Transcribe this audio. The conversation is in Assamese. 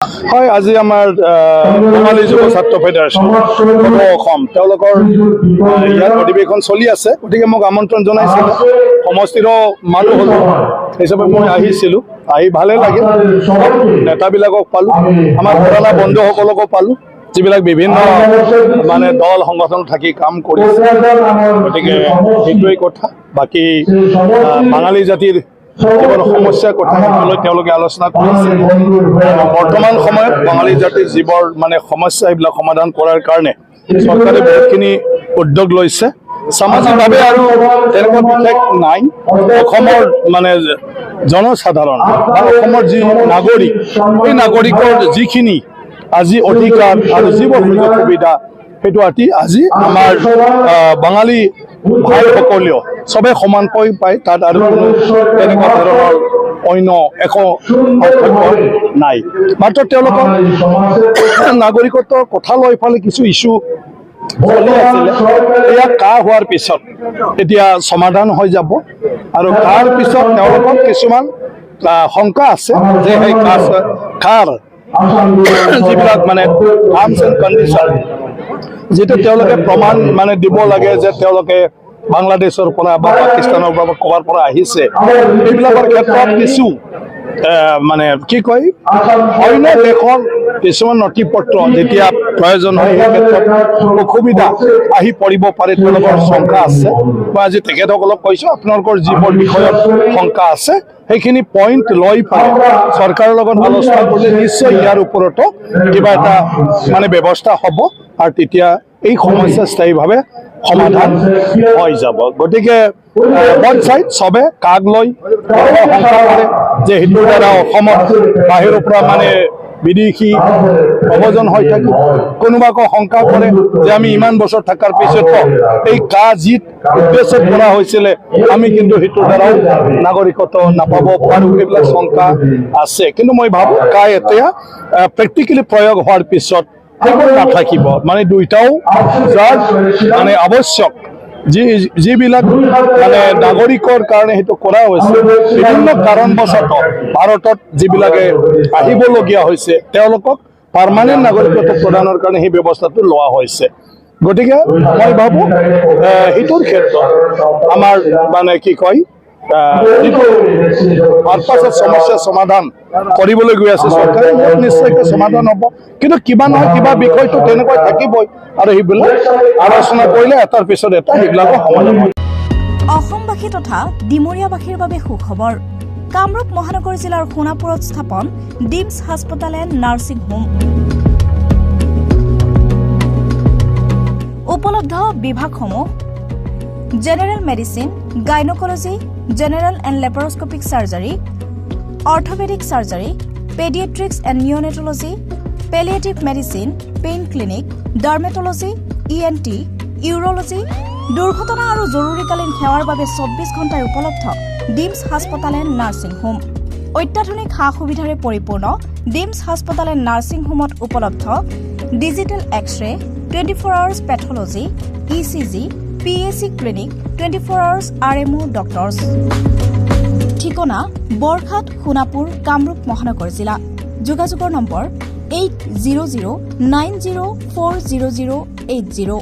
হয়, আজি আমাৰ বাঙালী যুৱ ছাত্ৰ ফেডাৰেশ্যন অসম তেওঁলোকৰ ইয়াত অধিৱেশন চলি আছে। গতিকে মোক আমন্ত্ৰণ জনাইছিল, সমষ্টিৰো মানুহ হ'ল হিচাপে মই আহিছিলোঁ। আহি ভালে লাগিল, নেতাবিলাকক পালোঁ, আমাৰ পুৰণা বন্ধুসকলকো পালোঁ, যিবিলাক বিভিন্ন মানে দল সংগঠন থাকি কাম কৰিছে। গতিকে সেইটোৱেই কথা। বাকী বাঙালী জাতিৰ যিবোৰ সমস্যাৰ কথা লৈ তেওঁলোকে আলোচনা কৰিছে। বৰ্তমান সময়ত বাঙালী জাতিৰ যিবোৰ মানে সমস্যা এইবিলাক সমাধান কৰাৰ কাৰণে চৰকাৰে বহুতখিনি উদ্যোগ লৈছে। সামাজিকভাৱে আৰু তেনেকুৱা বিশেষ নাই। অসমৰ মানে জনসাধাৰণ বা অসমৰ যি নাগৰিক, এই নাগৰিকৰ যিখিনি আজি অধিকাৰ আৰু যিবোৰ সুযোগ সুবিধা সেইটো আজি আমাৰ বাঙালী ভাইসকলেও চবে সমানকৈ পায়। তাত আৰু কোনো তেনেকুৱা ধৰণৰ অন্য একো পাৰ্থক্য নাই। মাত্ৰ তেওঁলোকৰ নাগৰিকত্বৰ কথা লৈ ফালে কিছু ইছ্যু চলি আছিলে। এয়া কা হোৱাৰ পিছত এতিয়া সমাধান হৈ যাব আৰু তাৰ পিছত তেওঁলোকৰ কিছুমান শংকা আছে যে সেই কাৰ যিবিলাক মানে টাৰ্মছ এণ্ড কণ্ডিশ্যন যিটো তেওঁলোকে প্ৰমাণ মানে দিব লাগে যে তেওঁলোকে বাংলাদেশৰ পৰা বা পাকিস্তানৰ পৰা বা ক'ৰবাৰ পৰা আহিছে, এইবিলাকৰ ক্ষেত্ৰত কিছু মানে কি কয় অন্য দেশৰ কিছুমান নথি পত্ৰ যেতিয়া প্ৰয়োজন হয় সেই ক্ষেত্ৰত অসুবিধা আহি পৰিব পাৰে, তেওঁলোকৰ শংকা আছে। বা আজি তেখেতসকলক কৈছোঁ, আপোনালোকৰ যিবোৰ বিষয়ত শংকা আছে সেইখিনি পইণ্ট লৈ পেলাই চৰকাৰৰ লগত আলোচনা কৰিলে নিশ্চয় ইয়াৰ ওপৰতো কিবা এটা মানে ব্যৱস্থা হ'ব আৰু তেতিয়া এই সমস্যা স্থায়ীভাৱে সমাধান হৈ যাব। গতিকে বথ চাইড চবে কাক লৈ শংকা কৰে যে সেইটোৰ দ্বাৰা অসমত বাহিৰৰ পৰা মানে বিদেশী প্ৰব্ৰজন হৈ থাকে। কোনোবাকো শংকা কৰে যে আমি ইমান বছৰ থকাৰ পিছতো এই যি উদ্দেশ্যত কৰা হৈছিলে আমি কিন্তু সেইটোৰ দ্বাৰাও নাগৰিকত্ব নাপাব পাৰোঁ, এইবিলাক শংকা আছে। কিন্তু মই ভাবোঁ এতিয়া প্ৰেক্টিকেলি প্ৰয়োগ হোৱাৰ পিছত সেইবোৰ নাথাকিব। মানে দুইটাও যাৰ মানে আৱশ্যক যিবিলাক মানে নাগৰিকৰ কাৰণে সেইটো কৰা হৈছে, বিভিন্ন কাৰণবশতঃ ভাৰতত যিবিলাকে আহিবলগীয়া হৈছে তেওঁলোকক পাৰ্মানেণ্ট নাগৰিকত্ব প্ৰদানৰ কাৰণে সেই ব্যৱস্থাটো লোৱা হৈছে। গতিকে মই ভাবোঁ সেইটোৰ ক্ষেত্ৰত আমাৰ মানে কি কয় যিটো পাৰ্পাছত সমস্যা সমাধান কৰিবলৈ গৈ আছে চৰকাৰে, নিশ্চয়কৈ সমাধান হ'ব। কিন্তু কিবা নহয় কিবা বিষয়টো তেনেকৈ থাকিবই আৰু সেইবিলাক আলোচনা কৰিলে এটাৰ পিছত এটা সেইবিলাকো সমাধান হয়। অসমবাসী তথা ডিমৰীয়াবাসীৰ বাবে সুখবৰ। কামৰূপ মহানগৰ জিলাৰ সোণাপুৰত স্থাপন ডিমছ হাস্পতাল এণ্ড নাৰ্ছিং হোম। উপলব্ধ বিভাগসমূহ general medicine, gynaecology, general and laparoscopic surgery, orthopaedic surgery, paediatrics and neonatology, palliative medicine, pain clinic, dermatology, ENT, urology, দুৰ্ঘটনা আৰু জৰুৰীকালীন সেৱাৰ বাবে 24 ঘণ্টাই উপলব্ধ ডিমছ হাস্পতাল এণ্ড নাৰ্ছিং হোম। অত্যাধুনিক সা সুবিধাৰে পৰিপূৰ্ণ ডিমছ হাস্পতাল এণ্ড নাৰ্ছিং হোমত উপলব্ধ digital x-ray, 24 hours pathology, ECG, PAC clinic, 24 hours RMO doctors. ঠিকনা বৰঘাট, সোণাপুৰ, কামৰূপ মহানগৰ জিলা। যোগাযোগৰ নম্বৰ 8009040080।